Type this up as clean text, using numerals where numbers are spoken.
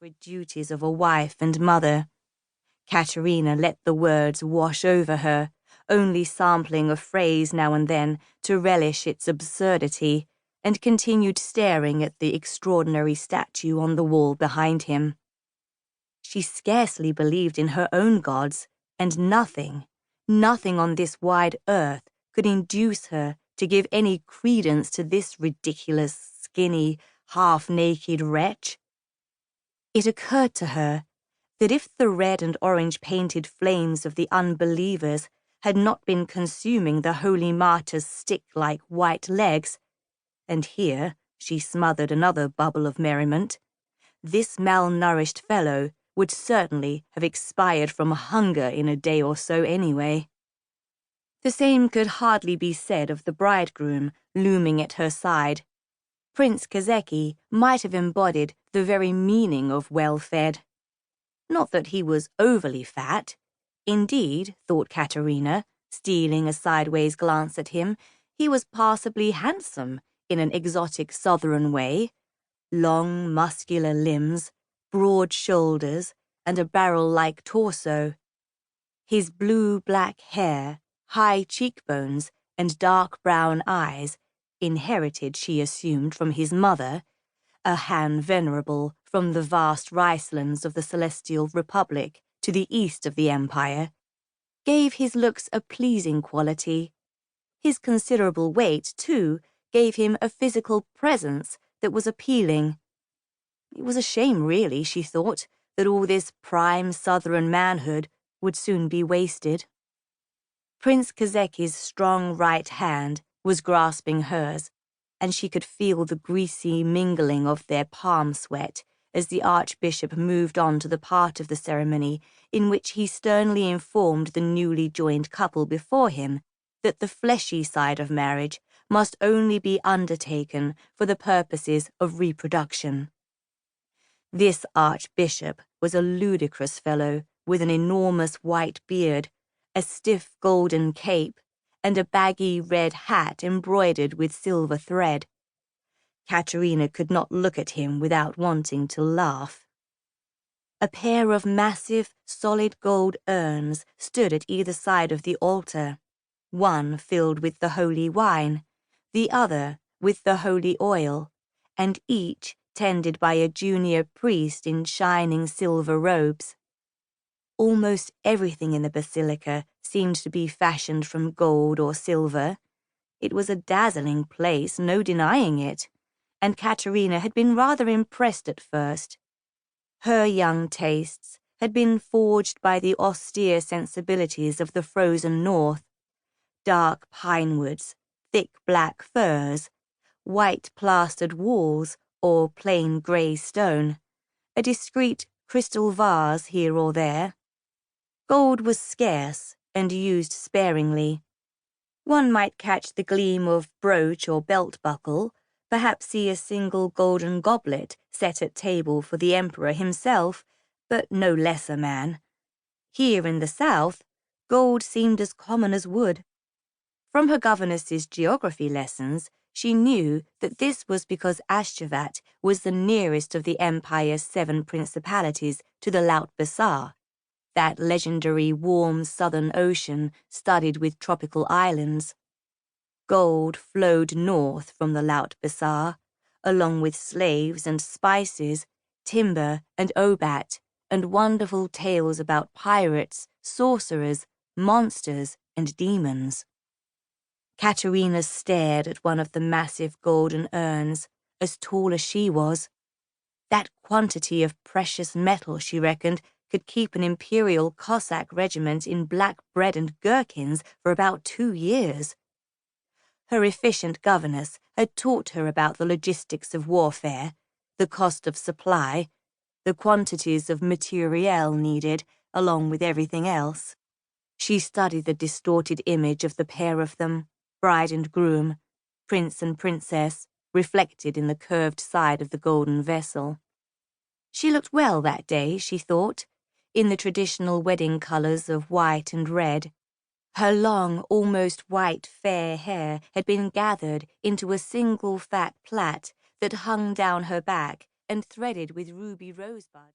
sacred duties of a wife and mother. Katerina let the words wash over her, only sampling a phrase now and then to relish its absurdity, and continued staring at the extraordinary statue on the wall behind him. She scarcely believed in her own gods, and nothing on this wide earth could induce her to give any credence to this ridiculous, skinny, half-naked wretch. It occurred to her that if the red and orange-painted flames of the unbelievers had not been consuming the holy martyr's stick-like white legs, and here she smothered another bubble of merriment, this malnourished fellow would certainly have expired from hunger in a day or so anyway. The same could hardly be said of the bridegroom looming at her side. Prince Kazeki might have embodied the very meaning of well-fed. Not that he was overly fat. Indeed, thought Katerina, stealing a sideways glance at him, he was passably handsome in an exotic southern way. Long, muscular limbs, broad shoulders, and a barrel-like torso. His blue-black hair, high cheekbones, and dark brown eyes, inherited, she assumed, from his mother, a Han Venerable from the vast ricelands of the Celestial Republic to the east of the Empire, gave his looks a pleasing quality. His considerable weight, too, gave him a physical presence that was appealing. It was a shame, really, she thought, that all this prime southern manhood would soon be wasted. Prince Kazeki's strong right hand was grasping hers, and she could feel the greasy mingling of their palm sweat as the Archbishop moved on to the part of the ceremony in which he sternly informed the newly joined couple before him that the fleshy side of marriage must only be undertaken for the purposes of reproduction. This Archbishop was a ludicrous fellow with an enormous white beard, a stiff golden cape, and a baggy red hat embroidered with silver thread. Katerina could not look at him without wanting to laugh. A pair of massive, solid gold urns stood at either side of the altar, one filled with the holy wine, the other with the holy oil, and each tended by a junior priest in shining silver robes. Almost everything in the basilica seemed to be fashioned from gold or silver. It was a dazzling place, no denying it, and Katerina had been rather impressed at first. Her young tastes had been forged by the austere sensibilities of the frozen north. Dark pine woods, thick black firs, white plastered walls or plain grey stone, a discreet crystal vase here or there. Gold was scarce and used sparingly. One might catch the gleam of brooch or belt buckle, perhaps see a single golden goblet set at table for the emperor himself, but no lesser man. Here in the south, gold seemed as common as wood. From her governess's geography lessons, she knew that this was because Ashgabat was the nearest of the empire's 7 principalities to the Laut Besar, that legendary warm southern ocean studded with tropical islands. Gold flowed north from the Laut Besar, along with slaves and spices, timber and obat, and wonderful tales about pirates, sorcerers, monsters, and demons. Katerina stared at one of the massive golden urns, as tall as she was. That quantity of precious metal, she reckoned, could keep an imperial Cossack regiment in black bread and gherkins for about 2 years. Her efficient governess had taught her about the logistics of warfare, the cost of supply, the quantities of materiel needed, along with everything else. She studied the distorted image of the pair of them, bride and groom, prince and princess, reflected in the curved side of the golden vessel. She looked well that day, she thought, in the traditional wedding colours of white and red. Her long, almost white, fair hair had been gathered into a single fat plait that hung down her back and threaded with ruby rosebud.